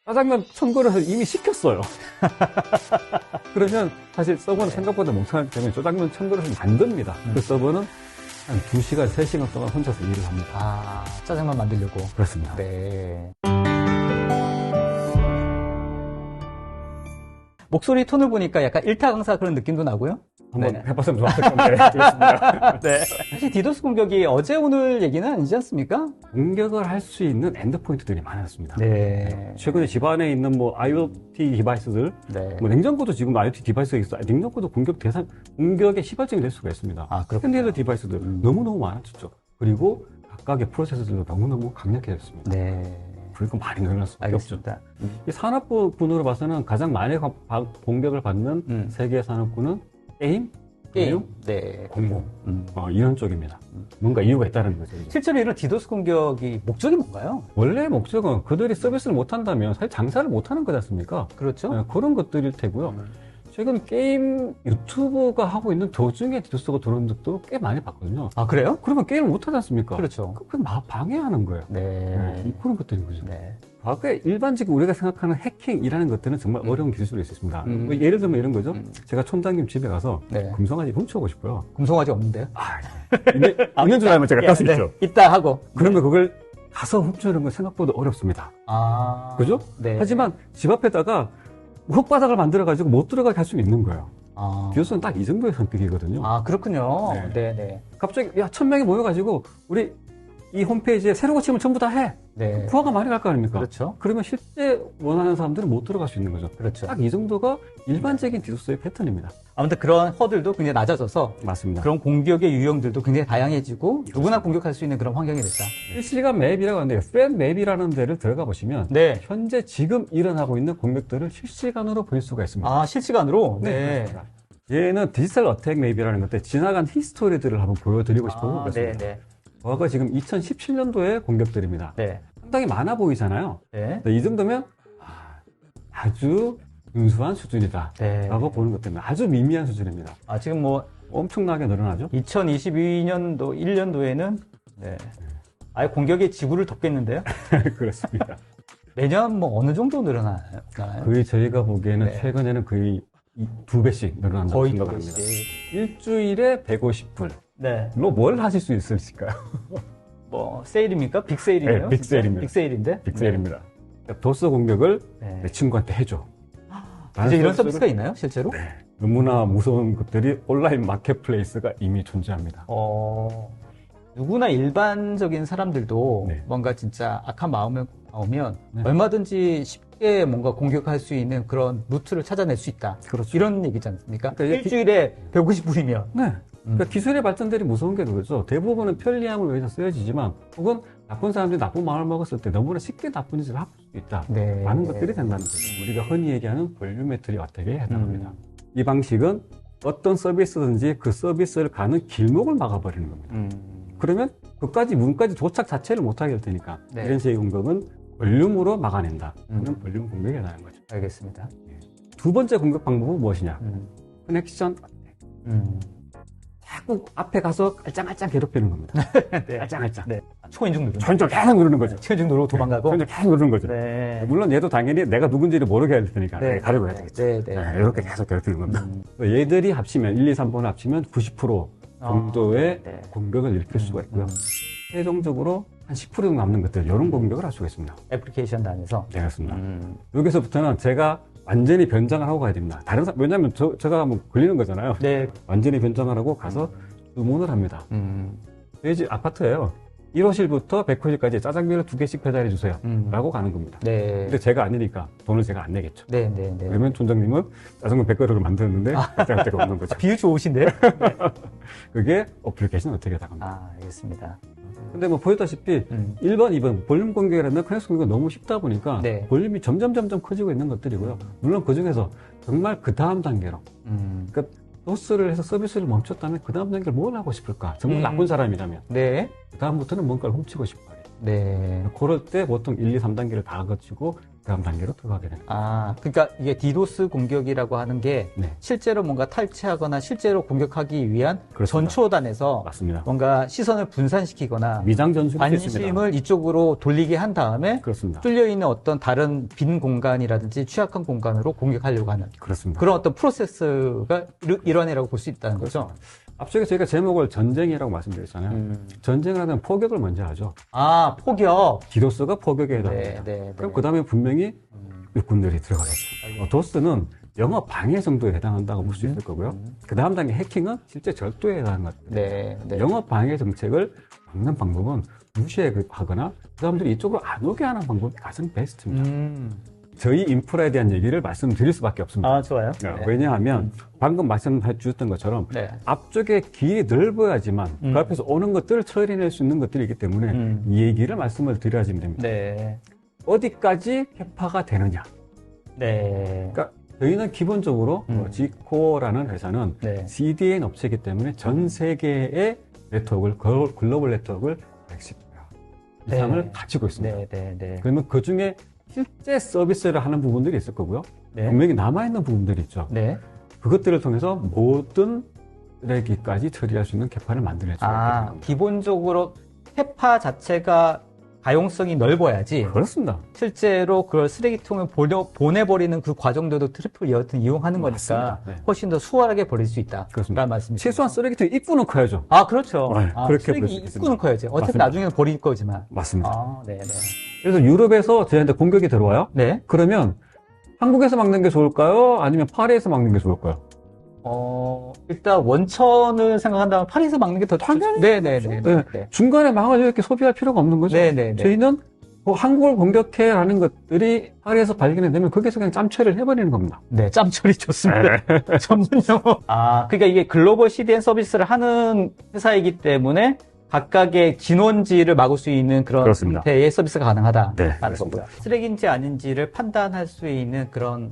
짜장면 1000그릇을 이미 시켰어요. 그러면 사실 서버는 생각보다 멍청하기 때문에 짜장면 1000그릇을 만듭니다. 그 서버는 한 2시간, 3시간 동안 혼자서 일을 합니다. 아, 짜장면 만들려고. 그렇습니다. 네. 목소리 톤을 보니까 약간 일타 강사 그런 느낌도 나고요. 한번 네. 해봤으면 좋았을 건데. 그렇습니다. 네. 사실 디도스 공격이 어제 오늘 얘기는 아니지 않습니까? 공격을 할 수 있는 엔드포인트들이 많았습니다. 네. 최근에 집안에 있는 뭐 IoT 디바이스들, 네. 뭐 냉장고도 지금 IoT 디바이스가 있어요. 냉장고도 공격의 시발점이 될 수가 있습니다. 아, 그렇군요. 핸드헬드 디바이스들 너무너무 많아졌죠. 그리고 각각의 프로세서들도 너무너무 강력해졌습니다. 네. 그리고 많이 늘어날 수밖에 없죠. 알겠습니다. 이 산업군으로 봐서는 가장 많이 공격을 받는 세계 산업군은 게임, 금융, 네. 공무 이런 쪽입니다. 뭔가 이유가 있다는 거죠. 이제. 실제로 이런 디도스 공격이 목적이 뭔가요? 원래 목적은 그들이 서비스를 못한다면 사실 장사를 못하는 거지 않습니까? 그렇죠. 네, 그런 것들일 테고요. 최근 게임 유튜브가 하고 있는 도중에 디도스가 들어온 적도 꽤 많이 봤거든요. 아, 그래요? 그러면 게임을 못하지 않습니까? 그렇죠. 그건 방해하는 거예요. 네. 그런 것들인 거죠. 네. 과거에 일반적으로 우리가 생각하는 해킹이라는 것들은 정말 어려운 기술이 있습니다. 뭐 예를 들면 이런 거죠. 제가 촌장님 집에 가서 네. 금송아지 훔쳐오고 싶어요. 금송아지 없는데요? 있는 줄 알면 제가 딸 수 네. 있죠. 있다 하고. 그러면 그걸 가서 훔쳐오는 건 생각보다 어렵습니다. 아. 그죠? 네. 하지만 집 앞에다가 흙바닥을 만들어가지고 못 들어가게 할 수는 있는 거예요. 아. 디도스는 딱 이 정도의 성격이거든요. 아, 그렇군요. 네. 네, 네. 갑자기, 야, 1000명이 모여가지고, 우리 이 홈페이지에 새로 고치면 전부 다 해. 네. 부하가 많이 갈 거 아닙니까? 그렇죠. 그러면 실제 원하는 사람들은 못 들어갈 수 있는 거죠. 그렇죠. 딱 이 정도가 일반적인 디도스의 패턴입니다. 아무튼 그런 허들도 굉장히 낮아져서 맞습니다. 그런 공격의 유형들도 굉장히 다양해지고 누구나 공격할 수 있는 그런 환경이 됐다. 실시간 맵이라고 하는데, 프렌 맵이라는 데를 들어가 보시면, 네. 현재 지금 일어나고 있는 공격들을 실시간으로 볼 수가 있습니다. 아, 실시간으로? 네. 그렇습니다. 얘는 디지털 어택 맵이라는 건데, 지나간 히스토리들을 한번 보여드리고 싶어서 네, 그렇습니다. 네. 과거 지금 2017년도의 공격들입니다. 네. 상당히 많아 보이잖아요. 네. 이 정도면 아주 준수한 수준이다 네. 라고 보는 것 때문에 아주 미미한 수준입니다. 아, 지금 뭐 엄청나게 늘어나죠. 2022년도 1년도에는 네. 아예 공격의 지구를 덮겠는데요. 그렇습니다. 매년 뭐 어느 정도 늘어나나요? 거의 저희가 보기에는 네. 최근에는 거의 2배씩 늘어난다고 거의 생각을 합니다. 2배씩. 일주일에 150불로 네. 뭘 하실 수 있을까요? 뭐 세일입니까? 빅세일이에요? 네, 빅세일입니다. 빅세일인데? 빅세일입니다. 도스 공격을 네. 내 친구한테 해줘. 이제 이런 서비스가 있나요? 실제로? 너무나 무서운 것들이 온라인 마켓플레이스가 이미 존재합니다. 누구나 일반적인 사람들도 네. 뭔가 진짜 악한 마음을 나오면 네. 얼마든지 쉽게 뭔가 공격할 수 있는 그런 루트를 찾아낼 수 있다. 그렇죠. 이런 얘기지 않습니까? 그러니까 일주일에 150불이면. 네. 그러니까 기술의 발전들이 무서운 게 그거죠. 대부분은 편리함을 위해서 쓰여지지만 혹은 나쁜 사람들이 나쁜 마음을 먹었을 때 너무나 쉽게 나쁜 짓을 할 수 있다. 네. 많은 것들이 된다는 거죠. 우리가 흔히 얘기하는 볼륨메트리 어택에 해당합니다. 이 방식은 어떤 서비스든지 그 서비스를 가는 길목을 막아버리는 겁니다. 그러면 그까지 문까지 도착 자체를 못하게 될 테니까 네. 이런 식의 공격은 볼륨으로 막아낸다. 그는 볼륨 공격에 해당하는 거죠. 알겠습니다. 두 번째 공격 방법은 무엇이냐? 커넥션 자꾸 앞에 가서 깔짱깔짱 괴롭히는 겁니다. 네. 깔짱깔짱. 네. 초인중 누르는. 초인종 계속 누르는 거죠. 초인중 누르고 도망가고. 초인종 계속 누르는 거죠. 네. 물론 얘도 당연히 내가 누군지를 모르게 해야 될 테니까 네. 가려고 해야 되겠죠. 네, 네. 이렇게 계속 괴롭히는 겁니다. 얘들이 합치면 1, 2, 3번을 합치면 90% 정도의 네. 공격을 일으킬 수가 있고요. 최종적으로 한 10% 정도 남는 것들 이런 공격을 할 수가 있습니다. 애플리케이션 단에서. 네, 그렇습니다. 여기서부터는 제가 완전히 변장을 하고 가야 됩니다. 왜냐하면 제가 한번 걸리는 거잖아요. 네. 완전히 변장을 하고 가서 주문을 합니다. 저희 집 아파트예요. 1호실부터 100호실까지 짜장면을 2개씩 배달해 주세요. 라고 가는 겁니다. 네. 근데 제가 아니니까 돈을 제가 안 내겠죠. 네, 네, 네. 그러면 촌장님은 짜장면 100그릇을 만들었는데 배달할 데가 없는 거죠. 비유 좋으신데요? 그게 어플리케이션 어떻게 나갑니다. 아, 알겠습니다. 근데 뭐 보였다시피 1번, 2번 볼륨 공격이라는 커넥션 공격이 너무 쉽다 보니까 네. 볼륨이 점점 커지고 있는 것들이고요. 물론 그 중에서 정말 그 다음 단계로 그러니까 도스를 해서 서비스를 멈췄다면 그 다음 단계를 뭘 하고 싶을까? 정말 나쁜 사람이라면 네. 그 다음부터는 뭔가를 훔치고 싶어요. 네. 그럴 때 보통 1, 2, 3단계를 다 거치고 다음 단계로 들어가게 됩니다. 그러니까 이게 디도스 공격이라고 하는 게 네. 실제로 뭔가 탈취하거나 실제로 공격하기 위한 그렇습니다. 전초단에서 맞습니다. 뭔가 시선을 분산시키거나 미장 전술이 관심을 있습니다. 이쪽으로 돌리게 한 다음에 그렇습니다. 뚫려있는 어떤 다른 빈 공간이라든지 취약한 공간으로 공격하려고 하는 그렇습니다. 그런 어떤 프로세스가 일환이라고 볼 수 있다는 거죠. 앞쪽에 저희가 제목을 전쟁이라고 말씀드렸잖아요. 전쟁을 하면 포격을 먼저 하죠. 포격. 디도스가 포격에 해당합니다. 그럼 그 다음에 분명히 육군들이 들어가겠죠. 도스는 영어 방해 정도에 해당한다고 볼 수 있을 거고요. 그 다음 단계 해킹은 실제 절도에 해당하는 것들. 영어 방해 정책을 막는 방법은 무시하거나 그 사람들이 이쪽으로 안 오게 하는 방법이 가장 베스트입니다. 저희 인프라에 대한 얘기를 말씀드릴 수밖에 없습니다. 좋아요. 왜냐하면 방금 말씀해 주셨던 것처럼 앞쪽에 길이 넓어야지만 그 앞에서 오는 것들을 처리해낼 수 있는 것들이기 때문에 이 얘기를 말씀을 드려야지면 됩니다. 어디까지 캐파가 되느냐. 그러니까 저희는 기본적으로 지코어라는 회사는 CDN 업체이기 때문에 전 세계의 네트워크를 글로벌 네트워크를 110개 이상을 가지고 있습니다. 그러면 그 중에 실제 서비스를 하는 부분들이 있을 거고요. 분명히 남아있는 부분들이 있죠. 그것들을 통해서 모든 쓰레기까지 처리할 수 있는 캐파를 만들어낼 수가 있는 겁니다. 기본적으로 캐파 자체가 가용성이 넓어야지. 그렇습니다. 실제로 그걸 쓰레기통을 보내버리는 그 과정들도 트래픽을 여하튼 이용하는 거니까 훨씬 더 수월하게 버릴 수 있다. 그렇습니다. 라는 말씀이시죠. 최소한 쓰레기통 입구는 커야죠. 그렇죠. 그렇게 쓰레기 입구는 커야지. 어차피 나중에는 버릴 거지만. 맞습니다. 그래서 유럽에서 저희한테 공격이 들어와요. 그러면 한국에서 막는 게 좋을까요? 아니면 파리에서 막는 게 좋을까요? 일단 원천을 생각한다면 파리에서 막는 게 더 당연히 네. 중간에 막아서 이렇게 소비할 필요가 없는 거죠. 저희는 한국을 공격해라는 것들이 파리에서 발견이 되면 거기서 그냥 짬처리를 해버리는 겁니다. 짬처리 좋습니다. 전문 용어. 그러니까 이게 글로벌 CDN 서비스를 하는 회사이기 때문에 각각의 진원지를 막을 수 있는 그런 형태의 서비스가 가능하다라는 겁니다. 쓰레기인지 아닌지를 판단할 수 있는 그런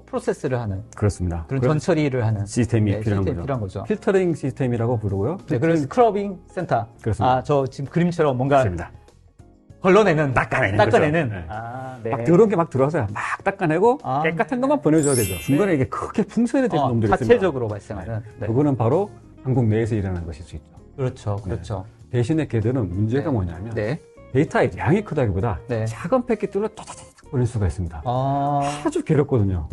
프로세스를 하는 그런 전처리를 하는 시스템이 필요한 거죠. 필터링 시스템이라고 부르고요. 그래서 스크러빙 센터. 그렇습니다. 저 지금 그림처럼 뭔가 걸러내는, 닦아내는. 막 더러운 게 막 들어와서요. 막 닦아내고 깨끗한 것만 보내줘야 되죠. 중간에 이게 크게 풍선이 되는 놈들이 있습니다. 자체적으로 발생하는. 그거는 바로 한국 내에서 일어나는 것일 수 있죠. 그렇죠. 대신에 걔들은 문제가 뭐냐면 데이터의 양이 크다기보다 작은 패킷들로 따다닥 보낼 수가 있습니다. 아주 괴롭거든요.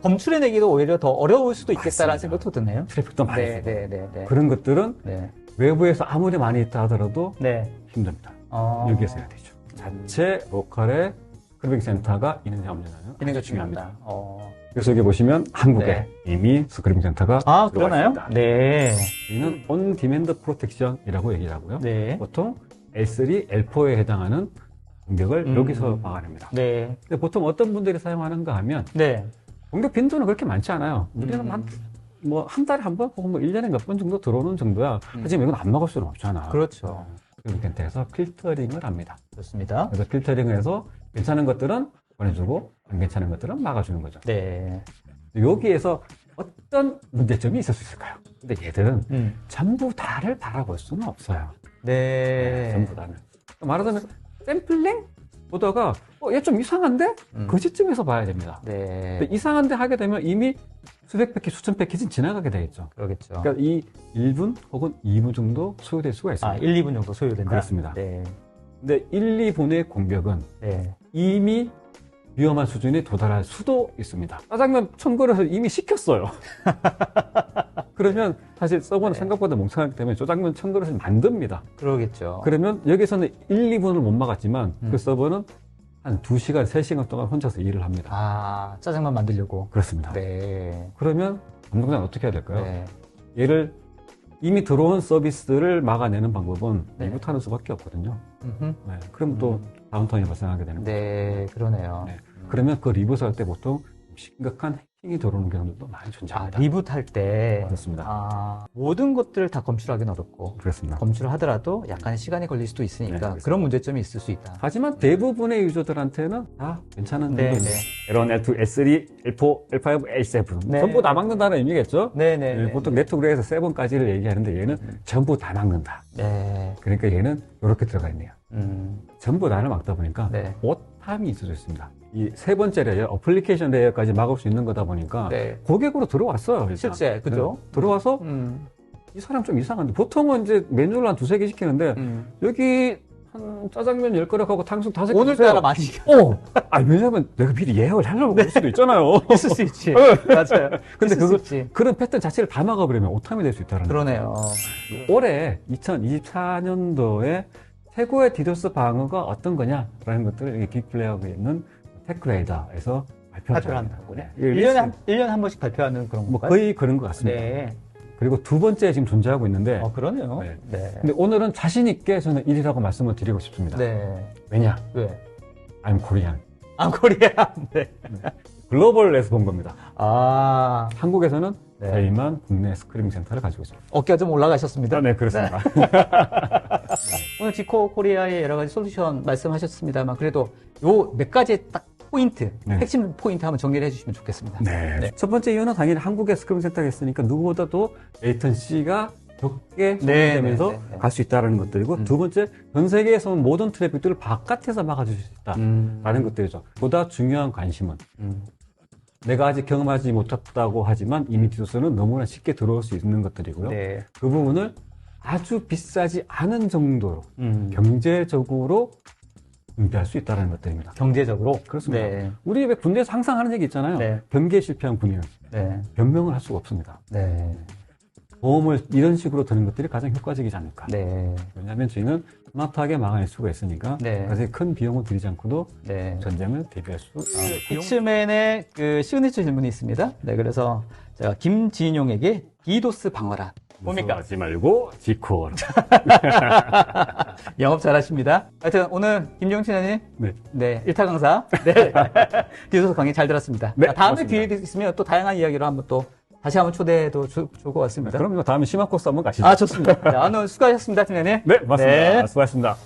검출해내기도 오히려 더 어려울 수도 있겠다라는 생각도 드네요. 트래픽도 많이 그런 것들은 외부에서 아무리 많이 있다 하더라도 힘듭니다. 여기에서 해야 되죠. 자체 로컬의 스크래핑 센터가 있느냐 없느냐는 있는 게 중요합니다. 그래서 여기 보시면 한국에 이미 스크래핑 센터가 그러나요? 저희는 On Demand Protection이라고 얘기를 하고요. 보통 L3, L4에 해당하는 공격을 여기서 막아냅니다. 근데 보통 어떤 분들이 사용하는가 하면 공격 빈도는 그렇게 많지 않아요. 우리는 한 달에 한 번, 혹은 1년에 몇 번 정도 들어오는 정도야. 하지만 이건 안 막을 수는 없잖아. 그렇죠. 스크래핑 센터에서 필터링을 합니다. 좋습니다. 그래서 필터링을 해서 괜찮은 것들은 보내주고 안 괜찮은 것들은 막아주는 거죠. 여기에서 어떤 문제점이 있을 수 있을까요? 근데 얘들은 전부 다를 바라볼 수는 없어요. 전부 다는. 말하자면 샘플링 보다가 얘 좀 이상한데? 그 시점에서 봐야 됩니다. 근데 이상한데 하게 되면 이미 수백 패킷, 수천 패킷은 지나가게 되겠죠. 그러니까 이 1분 혹은 2분 정도 소요될 수가 있습니다. 1, 2분 정도 소요된다? 그렇습니다. 근데 1, 2분의 공격은 이미 위험한 수준에 도달할 수도 있습니다. 짜장면 1000그릇을 이미 시켰어요. 그러면 사실 서버는 생각보다 멍청하기 때문에 짜장면 1000그릇을 만듭니다. 그러겠죠. 그러면 여기서는 1, 2분을 못 막았지만 그 서버는 한 2시간, 3시간 동안 혼자서 일을 합니다. 짜장면 만들려고? 그렇습니다. 그러면 감독자는 어떻게 해야 될까요? 얘를 이미 들어온 서비스를 막아내는 방법은 리부트하는 수밖에 없거든요. 그럼 또 다운타운이 발생하게 되는 거죠. 그러네요. 그러면 그 리부트 할 때 보통 심각한 해킹이 들어오는 경우도 많이 존재합니다. 리부트 할 때? 그렇습니다. 모든 것들을 다 검출하기는 어렵고. 그렇습니다. 검출을 하더라도 약간의 시간이 걸릴 수도 있으니까 그런 문제점이 있을 수 있다. 하지만 대부분의 유저들한테는 다 괜찮은 정도입니다. L1, L2, L3, L4, L5, L7 전부 다 막는다는 의미겠죠? 보통 네트워크에서 7까지를 얘기하는데 얘는 전부 다 막는다. 그러니까 얘는 이렇게 들어가 있네요. 전부 다를 막다 보니까 탐이 있어져 있습니다. 이 세 번째 레이어, 어플리케이션 레이어까지 막을 수 있는 거다 보니까 네. 고객으로 들어왔어요. 일단. 실제, 그죠? 들어와서 이 사람 좀 이상한데 보통은 이제 메뉴를 한 2-3개 시키는데 여기 한 짜장면 10그릇하고 탕수육 5개 오늘따라 많이 시켜. 왜냐면 내가 미리 예약을 하려고 그럴 수도 있잖아요. 있을 수 있지. 맞아요. 근데 그런 패턴 자체를 다 막아버리면 오탐이 될 수 있다는 거예요. 그러네요. 올해 2024년도에 최고의 디도스 방어가 어떤 거냐라는 것들을 디플레이하고 있는 테크레이더에서 발표를 합니다. 1년에 한 번씩 발표하는 그런 건가요? 거의 그런 것 같습니다. 네. 그리고 두 번째 지금 존재하고 있는데. 그러네요. 네. 네. 근데 오늘은 자신있게 저는 1위라고 말씀을 드리고 싶습니다. 네. 왜냐? 왜? I'm Korean. I'm Korean. 네. 글로벌에서 본 겁니다. 아. 한국에서는 저희만 국내 스크리밍 센터를 가지고 있습니다. 어깨가 좀 올라가셨습니다. 네, 그렇습니다. 오늘 지코 코리아의 여러 가지 솔루션 말씀하셨습니다만 그래도 요 몇 가지 딱 포인트, 핵심 포인트 한번 정리를 해주시면 좋겠습니다. 네. 첫 번째 이유는 당연히 한국에 스크리밍 센터가 있으니까 누구보다도 레이턴시가 적게 소모되면서 갈 수 있다는 것들이고 두 번째, 전 세계에서 온 모든 트래픽들을 바깥에서 막아줄 수 있다라는 것들이죠. 보다 중요한 관심은 내가 아직 경험하지 못했다고 하지만 이미 디도스는 너무나 쉽게 들어올 수 있는 것들이고요. 네. 그 부분을 아주 비싸지 않은 정도로 경제적으로 응대할 수 있다는 것들입니다. 경제적으로? 그렇습니다. 네. 우리 왜 군대에서 항상 하는 얘기 있잖아요. 네. 변기에 실패한 군인은 변명을 할 수가 없습니다. 네. 보험을 이런 식으로 드는 것들이 가장 효과적이지 않을까. 네. 왜냐하면 저희는 스마트하게 막아낼 수가 있으니까 그래서 큰 비용을 들이지 않고도 전쟁을 대비할 수 있습니다. 히츠맨의 그 시그니처 질문이 있습니다. 네, 그래서 제가 김진용에게 디도스 방어란 뭡니까? 하지 말고 지코. 영업 잘하십니다. 하여튼 오늘 김진용 팀장님, 네, 1타 강사, 네, 디도스 강의 잘 들었습니다. 네, 다음에 고맙습니다. 기회 있으면 또 다양한 이야기로 한번 또 다시 한번 초대해도 좋을 것 같습니다. 그럼 다음에 심화 코스 한번 가시죠. 아, 좋습니다. 자, 오늘 수고하셨습니다, 팀장님. 네, 맞습니다. 수고하셨습니다.